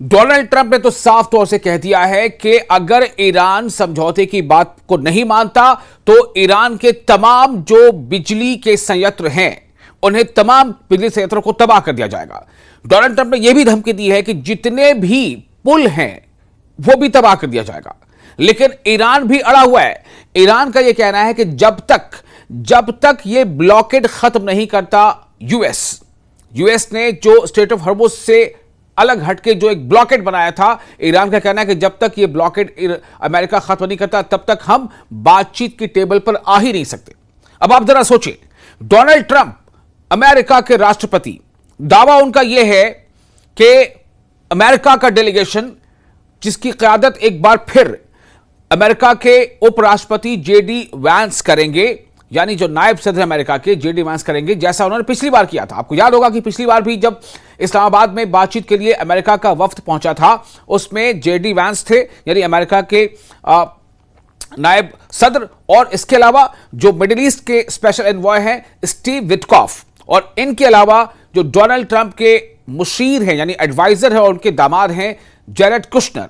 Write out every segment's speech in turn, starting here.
Donald Trump ने तो साफ तौर से कह दिया है कि अगर ईरान समझौते की बात को नहीं मानता तो ईरान के तमाम जो बिजली के संयंत्र हैं उन्हें तमाम बिजली संयंत्रों को तबाह कर दिया जाएगा। डोनाल्ड ट्रंप ने यह भी धमकी दी है कि जितने भी पुल हैं वो भी तबाह कर दिया जाएगा। लेकिन ईरान भी अड़ा हुआ है। ईरान का यह कहना है कि जब तक यह ब्लॉकेड खत्म नहीं करता यूएस ने जो स्ट्रेट ऑफ हॉर्मुज़ से अलग हटके जो एक ब्लॉकेड बनाया था, ईरान का कहना है कि जब तक ये ब्लॉकेड अमेरिका खत्म नहीं करता तब तक हम बातचीत की टेबल पर आ ही नहीं सकते। अब आप जरा सोचिए, डोनाल्ड ट्रंप अमेरिका के राष्ट्रपति, दावा उनका यह है कि अमेरिका का डेलीगेशन जिसकी क़यादत एक बार फिर अमेरिका के उपराष्ट्रपति जेडी वैंस करेंगे, यानी जो नायब सदर अमेरिका के जेडी वैंस करेंगे, जैसा उन्होंने पिछली बार किया था। आपको याद होगा कि पिछली बार भी जब इस्लामाबाद में बातचीत के लिए अमेरिका का वफ्द पहुंचा था उसमें जेडी वैंस थे, यानी अमेरिका के नायब सदर, और इसके अलावा जो मिडिल ईस्ट के स्पेशल एनवॉय हैं स्टीव विटकॉफ, और इनके अलावा जो डोनाल्ड ट्रंप के मुशीर हैं यानी एडवाइजर है और उनके दामाद हैं जेरेड कुशनर।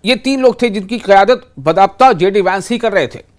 ये 3 लोग थे जिनकी क़यादत बदाब्ता जेडी वैंस ही कर रहे थे।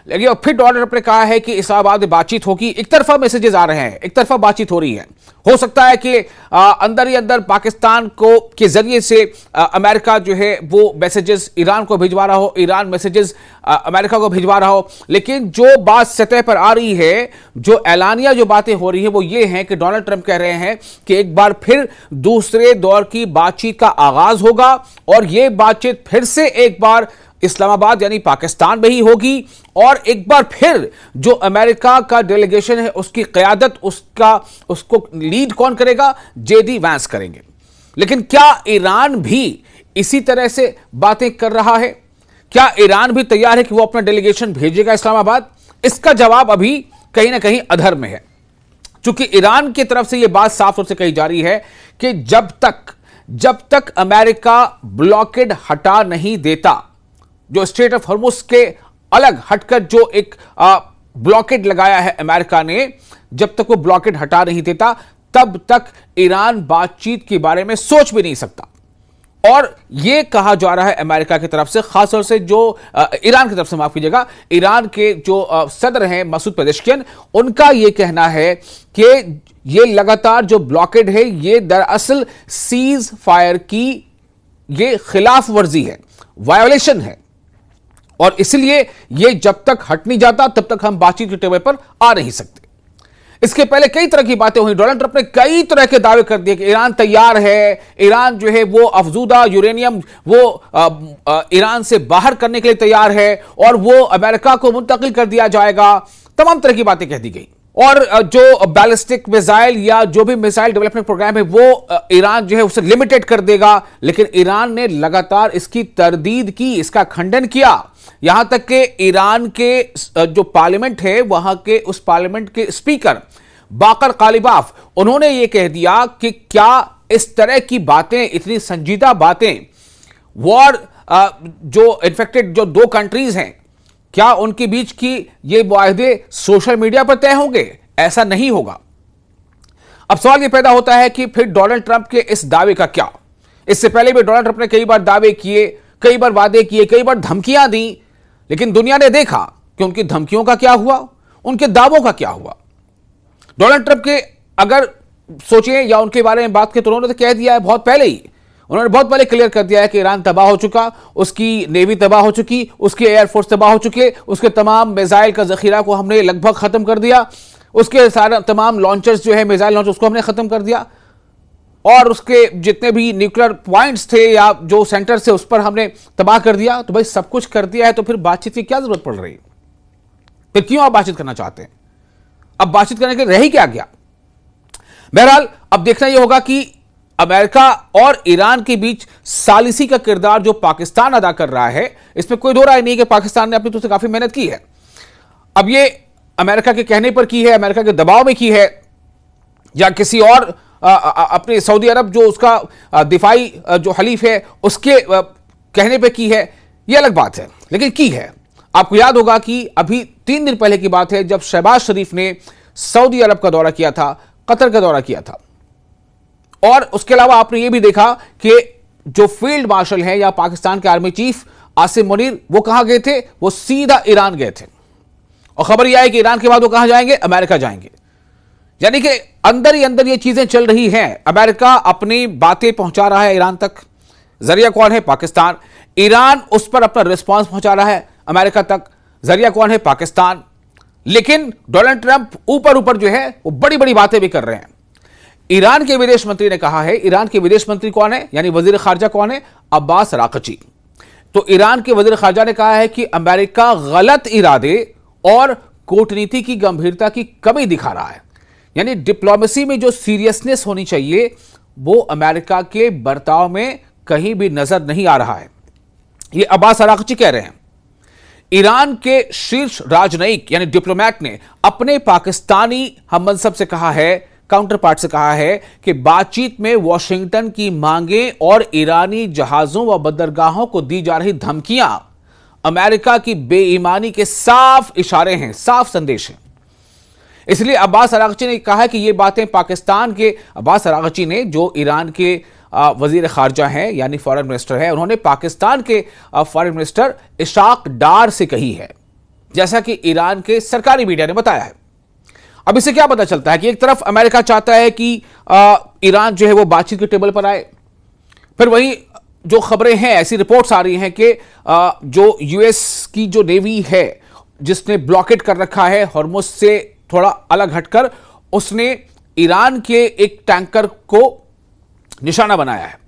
लेकिन अब फिर डोनाल्ड ट्रंप ने कहा है कि इस्लामाबाद में बातचीत होगी। एक तरफा मैसेजेस आ रहे हैं, एक तरफा बातचीत हो रही है। हो सकता है कि अंदर ही अंदर पाकिस्तान को के जरिए से अमेरिका जो है वो मैसेजेस ईरान को भिजवा रहा हो, ईरान मैसेजेस अमेरिका को भिजवा रहा हो। लेकिन जो बात सतह पर आ रही है, जो ऐलानिया जो बातें हो रही है वो ये हैं कि डोनाल्ड ट्रंप कह रहे हैं कि एक बार फिर दूसरे दौर की बातचीत का आगाज होगा और ये बातचीत फिर से एक बार इस्लामाबाद यानी पाकिस्तान में ही होगी, और एक बार फिर जो अमेरिका का डेलीगेशन है उसकी क़यादत उसको लीड कौन करेगा? जेडी वैंस करेंगे। लेकिन क्या ईरान भी इसी तरह से बातें कर रहा है? क्या ईरान भी तैयार है कि वो अपना डेलीगेशन भेजेगा इस्लामाबाद? इसका जवाब अभी कहीं ना कहीं अधर में है, क्योंकि ईरान की तरफ से यह बात साफ तौर से कही जा रही है कि जब तक अमेरिका ब्लॉकेड हटा नहीं देता, जो स्ट्रेट ऑफ हॉर्मुज़ के अलग हटकर जो एक ब्लॉकेड लगाया है अमेरिका ने, जब तक वो ब्लॉकेड हटा नहीं देता तब तक ईरान बातचीत के बारे में सोच भी नहीं सकता। और यह कहा जा रहा है अमेरिका की तरफ से, खासतौर से जो ईरान की तरफ से, माफ कीजिएगा, ईरान के जो सदर हैं मसूद पेजेश्कियान, उनका यह कहना है कि ये लगातार जो ब्लॉकेड है ये दरअसल सीज फायर की ये खिलाफ वर्जी है, वायोलेशन है, और इसलिए ये जब तक हट नहीं जाता तब तक हम बातचीत के टेबल पर आ नहीं सकते। इसके पहले कई तरह की बातें हुई। डोनाल्ड ट्रंप ने कई तरह के दावे कर दिए कि ईरान तैयार है, ईरान जो है वो अफजूदा यूरेनियम वो ईरान से बाहर करने के लिए तैयार है और वो अमेरिका को मुंतकिल कर दिया जाएगा। तमाम तरह की बातें कह दी गई। और जो बैलिस्टिक मिसाइल या जो भी मिसाइल डेवलपमेंट प्रोग्राम है वो ईरान जो है उसे लिमिटेड कर देगा। लेकिन ईरान ने लगातार इसकी तरदीद की, इसका खंडन किया। यहां तक कि ईरान के जो पार्लियामेंट है वहां के उस पार्लियामेंट के स्पीकर बाकर कालिबाफ, उन्होंने यह कह दिया कि क्या इस तरह की बातें, इतनी संजीदा बातें, वॉर जो इन्फेक्टेड जो 2 कंट्रीज हैं, क्या उनके बीच की ये मुआहदे सोशल मीडिया पर तय होंगे? ऐसा नहीं होगा। अब सवाल यह पैदा होता है कि फिर डोनाल्ड ट्रंप के इस दावे का क्या? इससे पहले भी डोनाल्ड ट्रंप ने कई बार दावे किए, कई बार वादे किए, कई बार धमकियां दी, लेकिन दुनिया ने देखा कि उनकी धमकियों का क्या हुआ, उनके दावों का क्या हुआ। डोनाल्ड ट्रंप के अगर सोचें या उनके बारे में बात करें तो उन्होंने तो कह दिया है बहुत पहले ही, उन्होंने बहुत पहले क्लियर कर दिया है कि ईरान तबाह हो चुका, उसकी नेवी तबाह हो चुकी, उसकी एयरफोर्स तबाह हो चुके, उसके तमाम मिसाइल का जखीरा को हमने लगभग खत्म कर दिया, उसके सारे तमाम लॉन्चर्स जो है मिसाइल लॉन्चर उसको हमने खत्म कर दिया, और उसके जितने भी न्यूक्लियर पॉइंट्स थे या जो सेंटर से उस पर हमने तबाह कर दिया। तो भाई सब कुछ कर दिया है तो फिर बातचीत की क्या जरूरत पड़ रही? फिर क्यों आप बातचीत करना चाहते हैं? अब बातचीत करने के लिए रह ही क्या गया? बहरहाल अब देखना यह होगा कि अमेरिका और ईरान के बीच सालिसी का किरदार जो पाकिस्तान अदा कर रहा है, इसमें कोई दो राय नहीं कि पाकिस्तान ने अपनी तरफ से काफी मेहनत की है। अब ये अमेरिका के कहने पर की है, अमेरिका के दबाव में की है, या किसी और अपने सऊदी अरब जो उसका दिफाई जो हलीफ है उसके कहने पे की है, यह अलग बात है, लेकिन की है। आपको याद होगा कि अभी 3 दिन पहले की बात है जब शहबाज शरीफ ने सऊदी अरब का दौरा किया था, कतर का दौरा किया था, और उसके अलावा आपने यह भी देखा कि जो फील्ड मार्शल है या पाकिस्तान के आर्मी चीफ आसिम मुनीर, वो कहां गए थे? वो सीधा ईरान गए थे। और खबर यह है कि ईरान के बाद वो कहां जाएंगे? अमेरिका जाएंगे। यानी कि अंदर ही अंदर ये चीजें चल रही हैं। अमेरिका अपनी बातें पहुंचा रहा है ईरान तक। जरिया कौन है? पाकिस्तान। ईरान उस पर अपना रिस्पांस पहुंचा रहा है अमेरिका तक। जरिया कौन है? पाकिस्तान। लेकिन डोनाल्ड ट्रंप ऊपर ऊपर जो है वो बड़ी बड़ी बातें भी कर रहे हैं। ईरान के विदेश मंत्री ने कहा है, ईरान के विदेश मंत्री कौन है, यानी वजीर खारजा कौन है? अब्बास अरागची। तो ईरान के वजीर खारजा ने कहा है कि अमेरिका गलत इरादे और कूटनीति की गंभीरता की कमी दिखा रहा है। यानी डिप्लोमेसी में जो सीरियसनेस होनी चाहिए वो अमेरिका के बर्ताव में कहीं भी नजर नहीं आ रहा है। ये अब्बास अरागची कह रहे हैं। ईरान के शीर्ष राजनयिक यानी डिप्लोमैट ने अपने पाकिस्तानी हममनसब से कहा है, काउंटर पार्ट से कहा है कि बातचीत में वॉशिंगटन की मांगें और ईरानी जहाजों व बंदरगाहों को दी जा रही धमकियां अमेरिका की बेईमानी के साफ इशारे हैं, साफ संदेश हैं। इसलिए अब्बास अरागची ने कहा कि ये बातें पाकिस्तान के अब्बास अरागची ने, जो ईरान के वजीर खारजा हैं यानी फॉरेन मिनिस्टर है, उन्होंने पाकिस्तान के फॉरेन मिनिस्टर इशाक डार से कही है, जैसा कि ईरान के सरकारी मीडिया ने बताया है। अब इससे क्या पता चलता है कि एक तरफ अमेरिका चाहता है कि ईरान जो है वो बातचीत के टेबल पर आए, फिर वहीं जो खबरें हैं, ऐसी रिपोर्ट्स आ रही हैं कि जो यूएस की जो नेवी है जिसने ब्लॉकेट कर रखा है हॉर्मुज से थोड़ा अलग हटकर, उसने ईरान के एक टैंकर को निशाना बनाया है।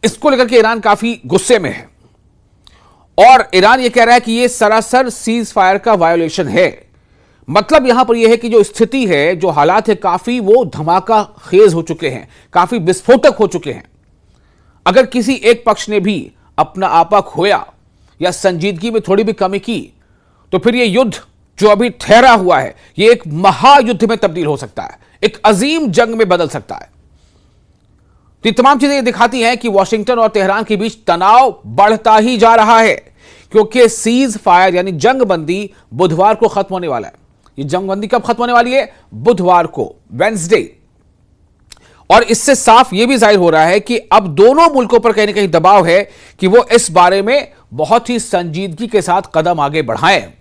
इसको लेकर के ईरान काफी गुस्से में है और ईरान यह कह रहा है कि यह सरासर सीज फायर का वायोलेशन है। मतलब यहां पर यह है कि जो स्थिति है, जो हालात है, काफी वो धमाका खेज हो चुके हैं, काफी विस्फोटक हो चुके हैं। अगर किसी एक पक्ष ने भी अपना आपा खोया या संजीदगी में थोड़ी भी कमी की तो फिर यह युद्ध जो अभी ठहरा हुआ है यह एक महायुद्ध में तब्दील हो सकता है, एक अजीम जंग में बदल सकता है। तो ये तमाम चीजें दिखाती हैं कि वॉशिंगटन और तेहरान के बीच तनाव बढ़ता ही जा रहा है, क्योंकि सीज फायर यानी जंगबंदी बुधवार को खत्म होने वाला है। ये जंगबंदी कब खत्म होने वाली है? बुधवार को, वेडनेसडे। और इससे साफ यह भी जाहिर हो रहा है कि अब दोनों मुल्कों पर कहीं ना कहीं दबाव है कि वो इस बारे में बहुत ही संजीदगी के साथ कदम आगे बढ़ाएं।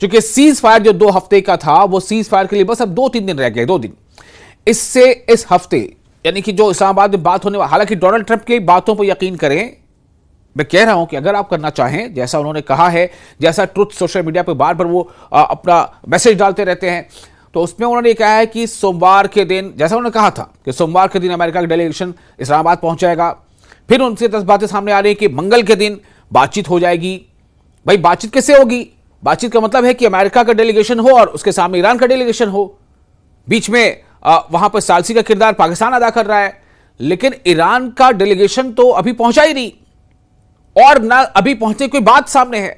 क्योंकि सीज फायर जो 2 हफ्ते का था, वो सीज फायर के लिए बस अब 2-3 दिन रह गए, 2 दिन। इससे इस हफ्ते यानी कि जो इस्लामाबाद में बात होने वाली, हालांकि डोनाल्ड ट्रंप की बातों पर यकीन करें, मैं कह रहा हूं कि अगर आप करना चाहें, जैसा उन्होंने कहा है, जैसा ट्रुथ सोशल मीडिया पर बार बार वो अपना मैसेज डालते रहते हैं, तो उसमें उन्होंने कहा है कि सोमवार के दिन, जैसा उन्होंने कहा था कि सोमवार के दिन अमेरिका का डेलीगेशन इस्लामाबाद पहुंच जाएगा। फिर उनसे 10 बातें सामने आ रही है कि मंगल के दिन बातचीत हो जाएगी। भाई बातचीत कैसे होगी? बातचीत का मतलब है कि अमेरिका का डेलीगेशन हो और उसके सामने ईरान का डेलीगेशन हो। बीच में वहां पर सालसी का किरदार पाकिस्तान अदा कर रहा है, लेकिन ईरान का डेलीगेशन तो अभी पहुंचा ही नहीं और ना अभी पहुंचने की कोई बात सामने है।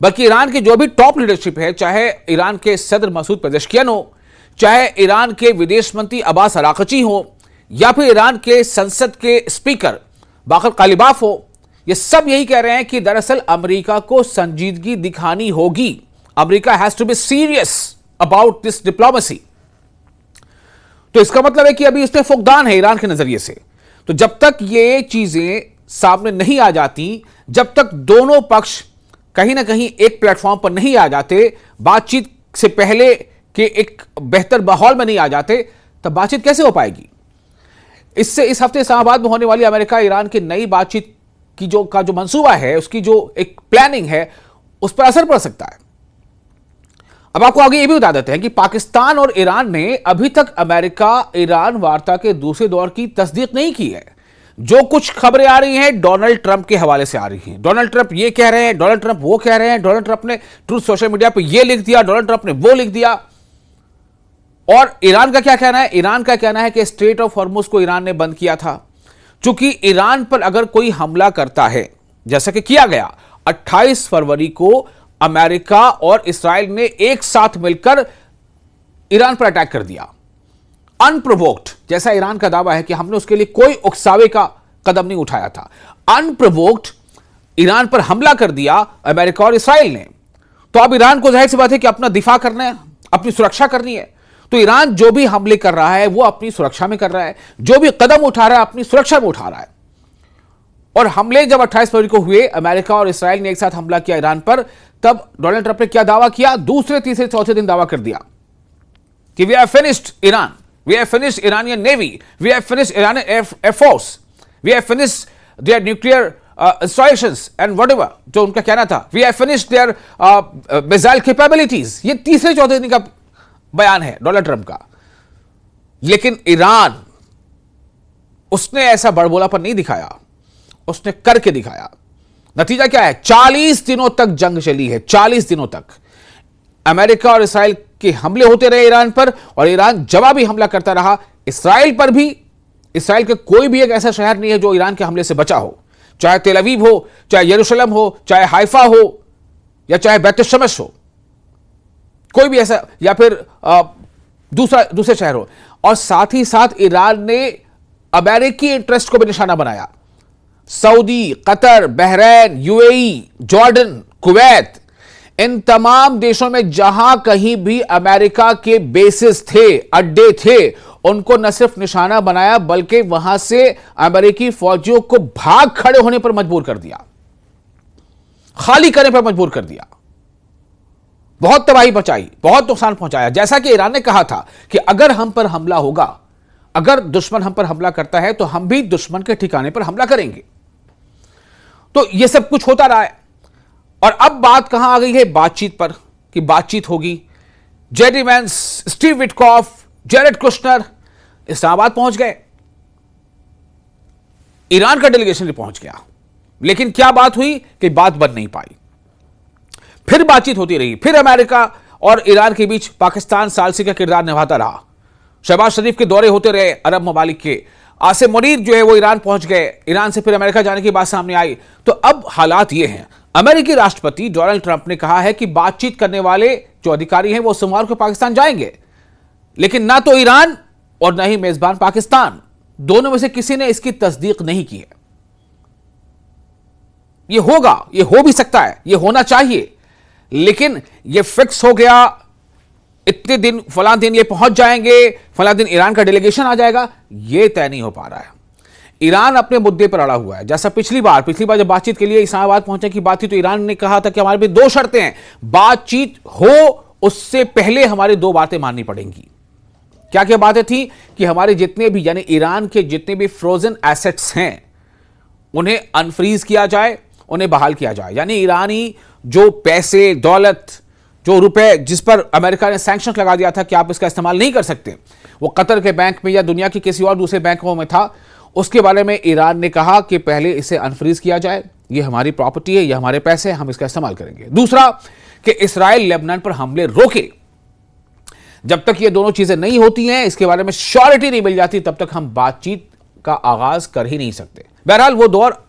बल्कि ईरान की जो भी टॉप लीडरशिप है, चाहे ईरान के सदर मसूद पेजेश्कियान हो, चाहे ईरान के विदेश मंत्री अब्बास अरागची हो, या फिर ईरान के संसद के स्पीकर बाकर कालिबाफ हो, ये सब यही कह रहे हैं कि दरअसल अमेरिका को संजीदगी दिखानी होगी। America has to be serious about this diplomacy. तो इसका मतलब है कि अभी इसमें फुकदान है ईरान के नजरिए से। तो जब तक ये चीजें सामने नहीं आ जाती, जब तक दोनों पक्ष कहीं ना कहीं एक प्लेटफॉर्म पर नहीं आ जाते, बातचीत से पहले के एक बेहतर माहौल में नहीं आ जाते, तब बातचीत कैसे हो पाएगी? इससे इस हफ्ते इस्लामाबाद में होने वाली अमेरिका ईरान की नई बातचीत की जो मंसूबा है, उसकी जो एक प्लानिंग है, उस पर असर पड़ सकता है। अब आपको आगे ये भी बता देते हैं कि पाकिस्तान और ईरान ने अभी तक अमेरिका ईरान वार्ता के दूसरे दौर की तस्दीक नहीं की है। जो कुछ खबरें आ रही हैं डोनाल्ड ट्रंप के हवाले से आ रही हैं। डोनाल्ड ट्रंप ये कह रहे हैं, डोनाल्ड ट्रंप वो कह रहे हैं, डोनाल्ड ट्रंप ने ट्रूथ सोशल मीडिया पर ये लिख दिया, डोनाल्ड ट्रंप ने वो लिख दिया। और ईरान का क्या कहना है? ईरान का कहना है कि स्ट्रेट ऑफ हॉर्मुज को ईरान ने बंद किया था। चूंकि ईरान पर अगर कोई हमला करता है, जैसा कि किया गया 28 फरवरी को अमेरिका और इस्राइल ने एक साथ मिलकर ईरान पर अटैक कर दिया अनप्रोवोक्ड, जैसा ईरान का दावा है कि हमने उसके लिए कोई उकसावे का कदम नहीं उठाया था। अनप्रोवोक्ड ईरान पर हमला कर दिया अमेरिका और इस्राइल ने। तो अब ईरान को जाहिर सी बात है कि अपना दिफा करना है, अपनी सुरक्षा करनी है। तो ईरान जो भी हमले कर रहा है वो अपनी सुरक्षा में कर रहा है, जो भी कदम उठा रहा है अपनी सुरक्षा में उठा रहा है। और हमले जब 28 फरवरी को हुए, अमेरिका और इसराइल ने एक साथ हमला किया ईरान पर, तब डोनाल्ड ट्रंप ने क्या दावा किया? दूसरे, तीसरे, चौथे दिन दावा कर दिया कि we have finished Iran, we have finished Iranian navy, we have finished Iranian air force, we have finished their nuclear installations and whatever, जो उनका कहना था, we have finished their missile capabilities. ये तीसरे चौथे दिन का बयान है डोनाल्ड ट्रंप का। लेकिन ईरान, उसने ऐसा बड़बोलापन नहीं दिखाया, उसने करके दिखाया। नतीजा क्या है? 40 दिनों तक जंग चली है, 40 दिनों तक अमेरिका और इसराइल के हमले होते रहे ईरान पर, और ईरान जवाबी हमला करता रहा इसराइल पर भी। इसराइल के कोई भी एक ऐसा शहर नहीं है जो ईरान के हमले से बचा हो, चाहे तेल अवीव हो, चाहे यरूशलेम हो, चाहे हाइफा हो, या चाहे बैतुल-शमस हो, कोई भी ऐसा, या फिर दूसरे शहर हो। और साथ ही साथ ईरान ने अमेरिकी इंटरेस्ट को भी निशाना बनाया। Saudi, Qatar, Bahrain, UAE, Jordan, Kuwait, इन तमाम देशों में जहां कहीं भी अमेरिका के बेसिस थे, अड्डे थे, उनको न सिर्फ निशाना बनाया बल्कि वहां से अमेरिकी फौजियों को भाग खड़े होने पर मजबूर कर दिया, खाली करने पर मजबूर कर दिया। बहुत तबाही मचाई, बहुत नुकसान पहुंचाया। जैसा कि ईरान ने कहा था कि अगर हम पर हमला होगा, अगर दुश्मन हम पर हमला करता है तो हम भी दुश्मन के ठिकाने पर हमला करेंगे। तो यह सब कुछ होता रहा है। और अब बात कहां आ गई है? बातचीत पर, कि बातचीत होगी। JD Vance, Steve Witkoff, Jared Kushner Islamabad पहुंच गए। ईरान का डेलीगेशन भी पहुंच गया, लेकिन क्या बात हुई कि बात बन नहीं पाई। फिर बातचीत होती रही, फिर अमेरिका और ईरान के बीच पाकिस्तान सालसी का किरदार निभाता रहा। शहबाज शरीफ के दौरे होते रहे अरब ममालिक के। आसिम मुनीर जो है वो ईरान पहुंच गए, ईरान से फिर अमेरिका जाने की बात सामने आई। तो अब हालात ये हैं, अमेरिकी राष्ट्रपति डोनाल्ड ट्रंप ने कहा है कि बातचीत करने वाले जो अधिकारी हैं वो सोमवार को पाकिस्तान जाएंगे, लेकिन ना तो ईरान और ना ही मेजबान पाकिस्तान, दोनों में से किसी ने इसकी तस्दीक नहीं की है। ये होगा, ये हो भी सकता है, ये होना चाहिए, लेकिन ये फिक्स हो गया, इतने दिन फलां दिन ये पहुंच जाएंगे, फलां दिन ईरान का डेलीगेशन आ जाएगा, ये तय नहीं हो पा रहा है। ईरान अपने मुद्दे पर अड़ा हुआ है। जैसा पिछली बार जब बातचीत के लिए इस्लामाबाद पहुंचने की बात थी तो ईरान ने कहा था कि हमारे भी 2 शर्तें हैं, बातचीत हो उससे पहले हमारी 2 बातें माननी पड़ेंगी। क्या क्या बातें थी? कि हमारे जितने भी, यानी ईरान के जितने भी फ्रोजन एसेट्स हैं उन्हें अनफ्रीज किया जाए, उन्हें बहाल किया जाए। यानी ईरानी जो पैसे, दौलत, जो रुपए जिस पर अमेरिका ने सैंक्शन लगा दिया था कि आप इसका इस्तेमाल नहीं कर सकते, वो कतर के बैंक में या दुनिया के किसी और दूसरे बैंकों में था, उसके बारे में ईरान ने कहा कि पहले इसे अनफ्रीज किया जाए, ये हमारी प्रॉपर्टी है, ये हमारे पैसे हैं, हम इसका इस्तेमाल करेंगे। दूसरा, कि इसराइल लेबनान पर हमले रोके। जब तक ये दोनों चीजें नहीं होती हैं, इसके बारे में श्योरिटी नहीं मिल जाती, तब तक हम बातचीत का आगाज कर ही नहीं सकते। बहरहाल वो दौर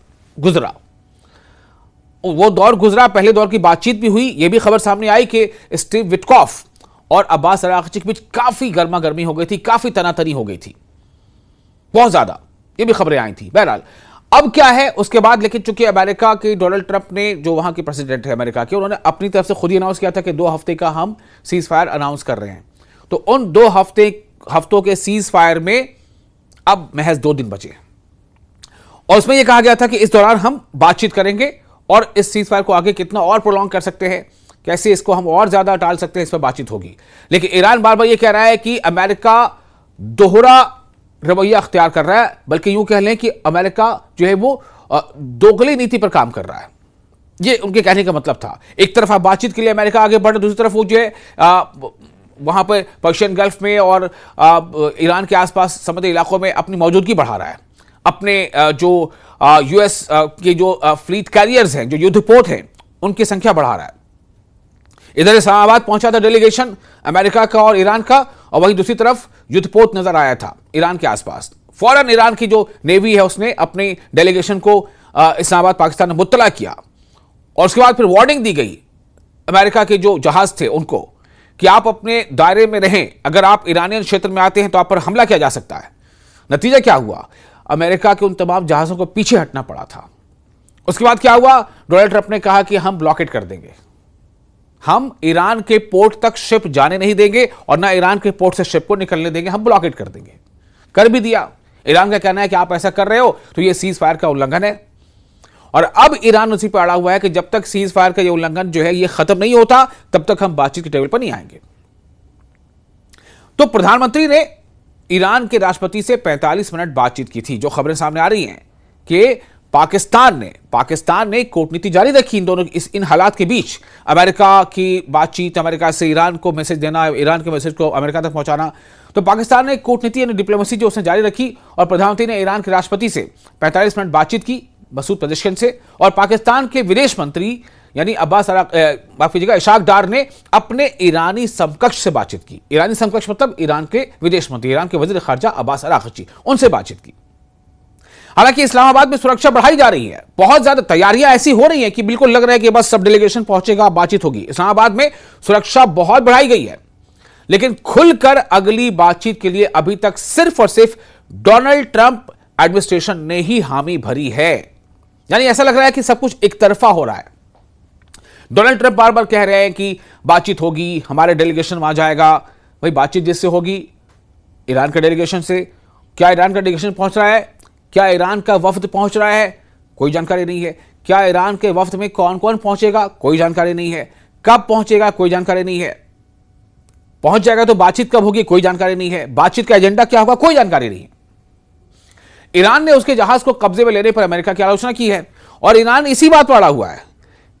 गुजरा, पहले दौर की बातचीत भी हुई। यह भी खबर सामने आई कि स्टीव विटकॉफ और अब्बास अराग़ची के बीच काफी गर्मा गर्मी हो गई थी, काफी तनातनी हो गई थी, बहुत ज्यादा, ये भी खबरें आई थी। बहरहाल अब क्या है उसके बाद, लेकिन चूंकि अमेरिका के डोनाल्ड ट्रंप ने, जो वहां के प्रेसिडेंट है अमेरिका के, उन्होंने अपनी तरफ से खुद ही अनाउंस किया था कि 2 हफ्ते का हम सीज फायर अनाउंस कर रहे हैं। तो उन 2 हफ्तों के सीज फायर में अब महज 2 दिन बचे, और उसमें यह कहा गया था कि इस दौरान हम बातचीत करेंगे और इस सीज फायर को आगे कितना और प्रोलॉन्ग कर सकते हैं, कैसे इसको हम और ज्यादा टाल सकते हैं, इस पर बातचीत होगी। लेकिन ईरान बार बार यह कह रहा है कि अमेरिका दोहरा रवैया अख्तियार कर रहा है, बल्कि यूं कह लें कि अमेरिका जो है वो दोगली नीति पर काम कर रहा है। ये उनके कहने का मतलब था। एक तरफ आप बातचीत के लिए अमेरिका आगे बढ़ रहा है, दूसरी तरफ वो जो है वहां पर पर्शियन गल्फ में और ईरान के आसपास समुद्री इलाकों में अपनी मौजूदगी बढ़ा रहा है। अपने जो यूएस के जो फ्लीट कैरियर्स हैं, जो युद्धपोत हैं, उनकी संख्या बढ़ा रहा है। इधर इस्लामाबाद पहुंचा था डेलीगेशन अमेरिका का और ईरान का, और वहीं दूसरी तरफ युद्धपोत नजर आया था ईरान के आसपास। फौरन ईरान की जो नेवी है उसने अपनी डेलीगेशन को इस्लामाबाद पाकिस्तान में मुत्तला किया, और उसके बाद फिर वार्निंग दी गई अमेरिका के जो जहाज थे उनको कि आप अपने दायरे में रहें, अगर आप ईरानियन क्षेत्र में आते हैं तो आप पर हमला किया जा सकता है। नतीजा क्या हुआ? अमेरिका के उन तमाम जहाजों को पीछे हटना पड़ा था। उसके बाद क्या हुआ? डोनाल्ड ट्रंप ने कहा कि हम ब्लॉकेट कर देंगे, हम ईरान के पोर्ट तक शिप जाने नहीं देंगे और ना ईरान के पोर्ट से शिप को निकलने देंगे, हम ब्लॉकेट कर देंगे। कर भी दिया। ईरान का कहना है कि आप ऐसा कर रहे हो तो यह सीज फायर का उल्लंघन है, और अब ईरान उसी पर अड़ा हुआ है कि जब तक सीज फायर का ये उल्लंघन जो है ये खत्म नहीं होता तब तक हम बातचीत के टेबल पर नहीं आएंगे। तो प्रधानमंत्री ने ईरान के राष्ट्रपति से 45 मिनट बातचीत की थी। जो खबरें सामने आ रही हैं कि पाकिस्तान ने कूटनीति जारी रखी इन हालात के बीच। अमेरिका की बातचीत, अमेरिका से ईरान को मैसेज देना, ईरान के मैसेज को अमेरिका तक पहुंचाना, तो पाकिस्तान ने कूटनीति यानी डिप्लोमेसी जो उसने जारी रखी और प्रधानमंत्री ने ईरान के राष्ट्रपति से 45 मिनट बातचीत की मसूद पेजेश्कियान से। और पाकिस्तान के विदेश मंत्री यानी इशाक डार ने अपने ईरानी समकक्ष से बातचीत की। ईरानी समकक्ष मतलब ईरान के विदेश मंत्री, ईरान के वजीर खारजा अब्बास अराग़ची, उनसे बातचीत की। हालांकि इस्लामाबाद में सुरक्षा बढ़ाई जा रही है, बहुत ज्यादा तैयारियां ऐसी हो रही हैं कि बिल्कुल लग रहा है कि बस सब डेलीगेशन पहुंचेगा, बातचीत होगी। इस्लामाबाद में सुरक्षा बहुत बढ़ाई गई है, लेकिन खुलकर अगली बातचीत के लिए अभी तक सिर्फ और सिर्फ डोनाल्ड ट्रंप एडमिनिस्ट्रेशन ने ही हामी भरी है। यानी ऐसा लग रहा है कि सब कुछ एक तरफा हो रहा है। डोनाल्ड ट्रंप बार बार कह रहे हैं कि बातचीत होगी, हमारे डेलीगेशन वहां जाएगा। भाई बातचीत जिससे होगी ईरान के डेलीगेशन से। क्या ईरान का डेलीगेशन पहुंच रहा है? क्या ईरान का वफ्द पहुंच रहा है? कोई जानकारी नहीं है। क्या ईरान के वफ्द में कौन कौन पहुंचेगा? कोई जानकारी नहीं है। कब पहुंचेगा? कोई जानकारी नहीं है। पहुंच जाएगा तो बातचीत कब होगी? कोई जानकारी नहीं है। बातचीत का एजेंडा क्या होगा? कोई जानकारी नहीं है। ईरान ने उसके जहाज को कब्जे में लेने पर अमेरिका की आलोचना की है और ईरान इसी बात पर अड़ा हुआ है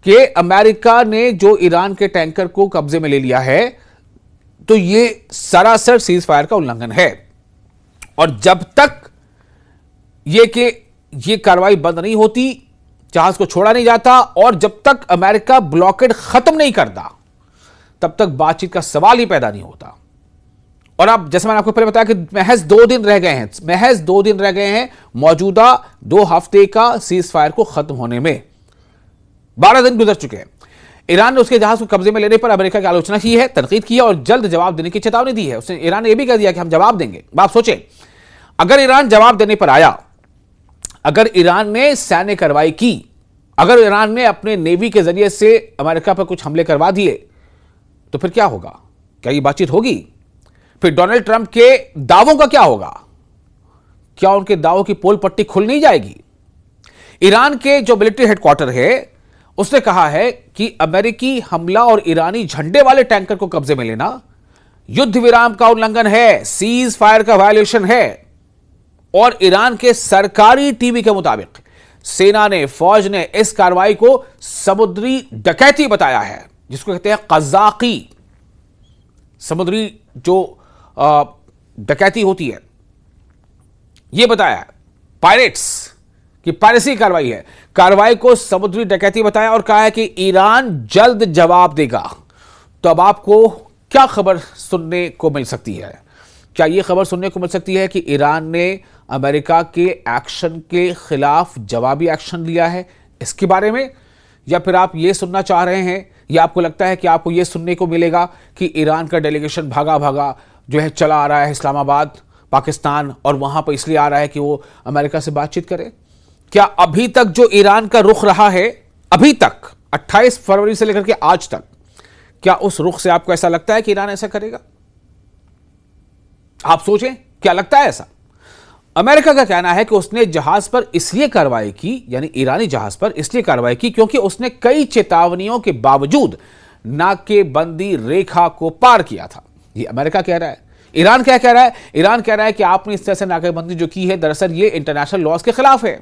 कि अमेरिका ने जो ईरान के टैंकर को कब्जे में ले लिया है तो यह सरासर सीज फायर का उल्लंघन है। और जब तक ये कार्रवाई बंद नहीं होती, जहाज को छोड़ा नहीं जाता और जब तक अमेरिका ब्लॉकेड खत्म नहीं करता तब तक बातचीत का सवाल ही पैदा नहीं होता। और अब जैसे मैंने आपको पहले बताया कि महज 2 दिन रह गए हैं मौजूदा 2 हफ्ते का सीज फायर को खत्म होने में। 12 दिन गुजर चुके हैं। ईरान ने उसके जहाज को कब्जे में लेने पर अमेरिका की आलोचना की है, तनकीद की है और जल्द जवाब देने की चेतावनी दी है। उसने ईरान ने यह भी कह दिया कि हम जवाब देंगे। आप सोचें, अगर ईरान जवाब देने पर आया, अगर ईरान ने सैन्य कार्रवाई की, अगर ईरान ने अपने नेवी के जरिए से अमेरिका पर कुछ हमले करवा दिए, तो फिर क्या होगा? क्या ये बातचीत होगी? फिर डोनाल्ड ट्रंप के दावों का क्या होगा? क्या उनके दावों की पोल पट्टी खुल नहीं जाएगी? ईरान के जो मिलिट्री हेडक्वार्टर है उसने कहा है कि अमेरिकी हमला और ईरानी झंडे वाले टैंकर को कब्जे में लेना युद्ध विराम का उल्लंघन है, सीज फायर का वायलेशन है। और ईरान के सरकारी टीवी के मुताबिक सेना ने, फौज ने इस कार्रवाई को समुद्री डकैती बताया है, जिसको कहते हैं कज़ाकी। समुद्री जो डकैती होती है यह बताया है, पायरेट्स की पायरेसी कार्रवाई है। कार्रवाई को समुद्री डकैती बताया और कहा है कि ईरान जल्द जवाब देगा। तो अब आपको क्या खबर सुनने को मिल सकती है? क्या यह खबर सुनने को मिल सकती है कि ईरान ने अमेरिका के एक्शन के खिलाफ जवाबी एक्शन लिया है इसके बारे में, या फिर आप यह सुनना चाह रहे हैं, या आपको लगता है कि आपको यह सुनने को मिलेगा कि ईरान का डेलीगेशन भागा भागा जो है चला आ रहा है इस्लामाबाद, पाकिस्तान, और वहां पर इसलिए आ रहा है कि वो अमेरिका से बातचीत करे? क्या अभी तक जो ईरान का रुख रहा है, अभी तक 28 फरवरी से लेकर के आज तक, क्या उस रुख से आपको ऐसा लगता है कि ईरान ऐसा करेगा? आप सोचें, क्या लगता है ऐसा? अमेरिका का कहना है कि उसने जहाज पर इसलिए कार्रवाई की, यानी ईरानी जहाज पर इसलिए कार्रवाई की क्योंकि उसने कई चेतावनियों के बावजूद नाकेबंदी रेखा को पार किया था। ये अमेरिका कह रहा है। ईरान क्या कह रहा है? ईरान कह रहा है कि आपने इस तरह से नाकेबंदी जो की है दरअसल ये इंटरनेशनल लॉज के खिलाफ है,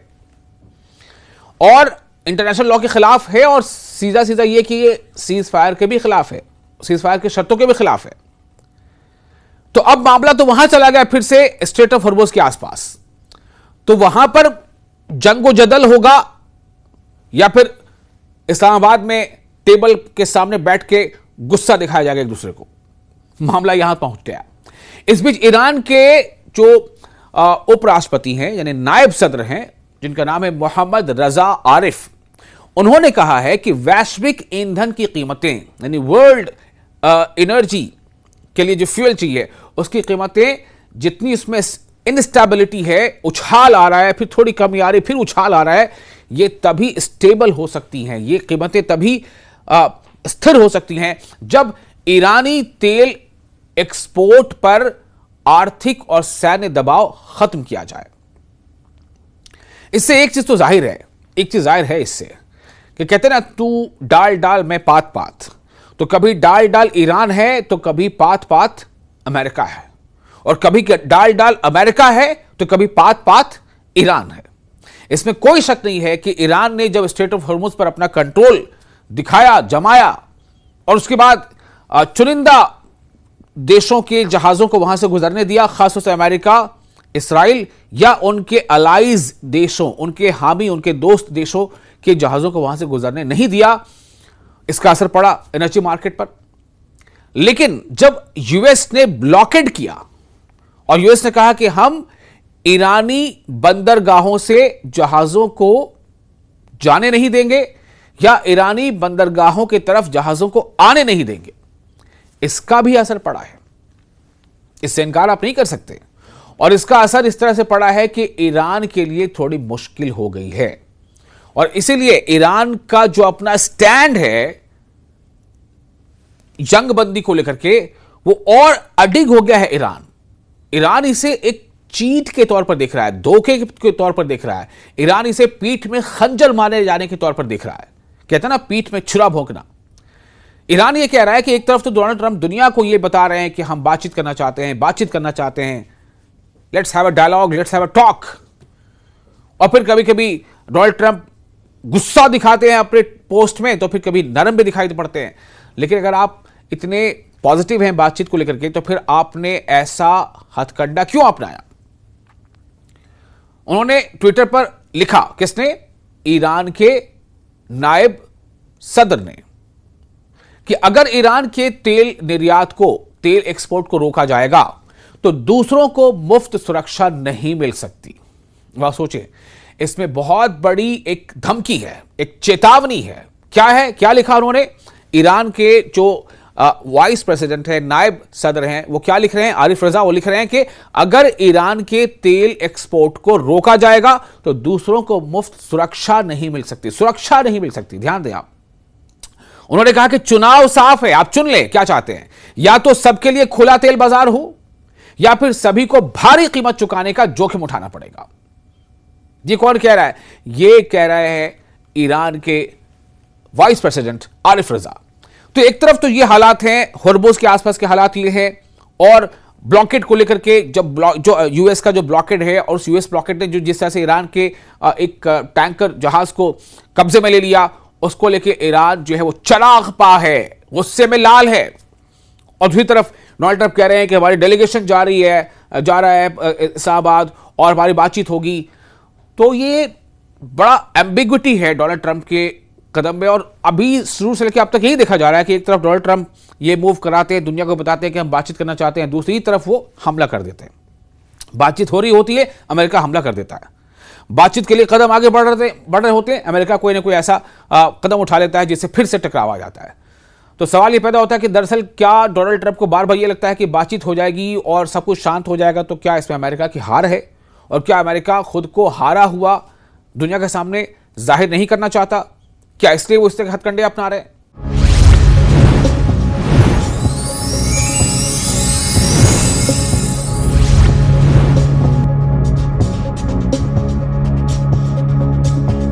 और इंटरनेशनल लॉ के खिलाफ है, और सीधा सीधा ये कि ये सीज फायर के भी खिलाफ है, सीज फायर की शर्तों के भी खिलाफ है। तो अब मामला तो वहां चला गया फिर से स्ट्रेट ऑफ हॉर्मुज के आसपास। तो वहां पर जंगो जदल होगा या फिर इस्लामाबाद में टेबल के सामने बैठ के गुस्सा दिखाया जाएगा एक दूसरे को? मामला यहां पहुंच गया। इस बीच ईरान के जो उपराष्ट्रपति हैं, यानी नायब सदर हैं, जिनका नाम है मोहम्मद रजा आरिफ, उन्होंने कहा है कि वैश्विक ईंधन की कीमतें, यानी वर्ल्ड एनर्जी के लिए जो फ्यूल चाहिए उसकी कीमतें जितनी इसमें इनस्टेबिलिटी है, उछाल आ रहा है, फिर थोड़ी कमी आ रही, फिर उछाल आ रहा है, ये तभी स्टेबल हो सकती हैं, ये कीमतें तभी स्थिर हो सकती हैं जब ईरानी तेल एक्सपोर्ट पर आर्थिक और सैन्य दबाव खत्म किया जाए। इससे एक चीज तो जाहिर है एक चीज जाहिर है इससे कि कहते ना, तू डाल डाल मैं पात पात, तो कभी डाल डाल ईरान है तो कभी पात पात अमेरिका है, और कभी डाल डाल अमेरिका है तो कभी पात पात ईरान है। इसमें कोई शक नहीं है कि ईरान ने जब स्ट्रेट ऑफ हॉर्मुज पर अपना कंट्रोल दिखाया, जमाया, और उसके बाद चुनिंदा देशों के जहाजों को वहां से गुजरने दिया, खासतौर से अमेरिका, इसराइल या उनके अलाइज देशों, उनके हामी, उनके दोस्त देशों के जहाजों को वहां से गुजरने नहीं दिया, इसका असर पड़ा एनर्जी मार्केट पर। लेकिन जब यूएस ने ब्लॉकेड किया और यूएस ने कहा कि हम ईरानी बंदरगाहों से जहाजों को जाने नहीं देंगे या ईरानी बंदरगाहों की तरफ जहाजों को आने नहीं देंगे, इसका भी असर पड़ा है, इससे इनकार आप नहीं कर सकते। और इसका असर इस तरह से पड़ा है कि ईरान के लिए थोड़ी मुश्किल हो गई है, और इसीलिए ईरान का जो अपना स्टैंड है जंगबंदी को लेकर के, वो और अडिग हो गया है। ईरान इसे एक चीट के तौर पर देख रहा है, धोखे के तौर पर देख रहा है। ईरान इसे पीठ में खंजर मारे जाने के तौर पर देख रहा है, कहता ना पीठ में छुरा भोंकना। ईरान ये कह रहा है कि एक तरफ तो डोनाल्ड ट्रंप दुनिया को ये बता रहे हैं कि हम बातचीत करना चाहते हैं, let's have a dialogue, let's have a talk, और फिर कभी कभी डोनाल्ड ट्रंप गुस्सा दिखाते हैं अपने पोस्ट में, तो फिर कभी नरम भी दिखाई पड़ते हैं। लेकिन अगर आप इतने पॉजिटिव हैं बातचीत को लेकर के, तो फिर आपने ऐसा हथकंडा क्यों अपनाया? उन्होंने ट्विटर पर लिखा, किसने? ईरान के नायब सदर ने, कि अगर ईरान के तेल निर्यात को, तेल एक्सपोर्ट को रोका जाएगा तो दूसरों को मुफ्त सुरक्षा नहीं मिल सकती। वह सोचे, इसमें बहुत बड़ी एक धमकी है, एक चेतावनी है। क्या है, क्या लिखा उन्होंने? ईरान के जो वाइस प्रेसिडेंट है, नायब सदर हैं, वो क्या लिख रहे हैं? आरिफ रजा, वो लिख रहे हैं कि अगर ईरान के तेल एक्सपोर्ट को रोका जाएगा तो दूसरों को मुफ्त सुरक्षा नहीं मिल सकती, सुरक्षा नहीं मिल सकती। ध्यान दें आप, उन्होंने कहा कि चुनाव साफ है, आप चुन लें क्या चाहते हैं, या तो सबके लिए खुला तेल बाजार हो या फिर सभी को भारी कीमत चुकाने का जोखिम उठाना पड़ेगा। ये कौन कह रहा है? ये कह रहे हैं ईरान के वाइस प्रेसिडेंट आरिफ रजा। तो एक तरफ तो ये हालात हैं, हॉर्मुज़ के आसपास के हालात ये हैं, और ब्लॉकेड को लेकर के जो यूएस का जो ब्लॉकेड है, और उस यूएस ब्लॉकेड ने जो जिस तरह से ईरान के एक टैंकर जहाज को कब्जे में ले लिया, उसको लेके ईरान जो है वो चराग पा है, गुस्से में लाल है। और दूसरी तरफ डोनाल्ड ट्रंप कह रहे हैं कि हमारी डेलीगेशन जा रहा है इस्लामाबाद और हमारी बातचीत होगी। तो ये बड़ा एम्बिग्विटी है डोनाल्ड ट्रंप के कदम में, और अभी शुरू से लेकर अब तक यही देखा जा रहा है कि एक तरफ डोनाल्ड ट्रंप ये मूव कराते हैं, दुनिया को बताते हैं कि हम बातचीत करना चाहते हैं, दूसरी तरफ वो हमला कर देते हैं। बातचीत हो रही होती है, अमेरिका हमला कर देता है। बातचीत के लिए कदम आगे बढ़ रहे होते हैं, अमेरिका कोई ना कोई ऐसा कदम उठा लेता है जिससे फिर से टकराव आ जाता है। तो सवाल ये पैदा होता है कि दरअसल क्या डोनाल्ड ट्रंप को बार बार ये लगता है कि बातचीत हो जाएगी और सब कुछ शांत हो जाएगा, तो क्या इसमें अमेरिका की हार है? और क्या अमेरिका खुद को हारा हुआ दुनिया के सामने जाहिर नहीं करना चाहता? क्या इसलिए वो इस तरह के हथकंडे अपना रहे हैं?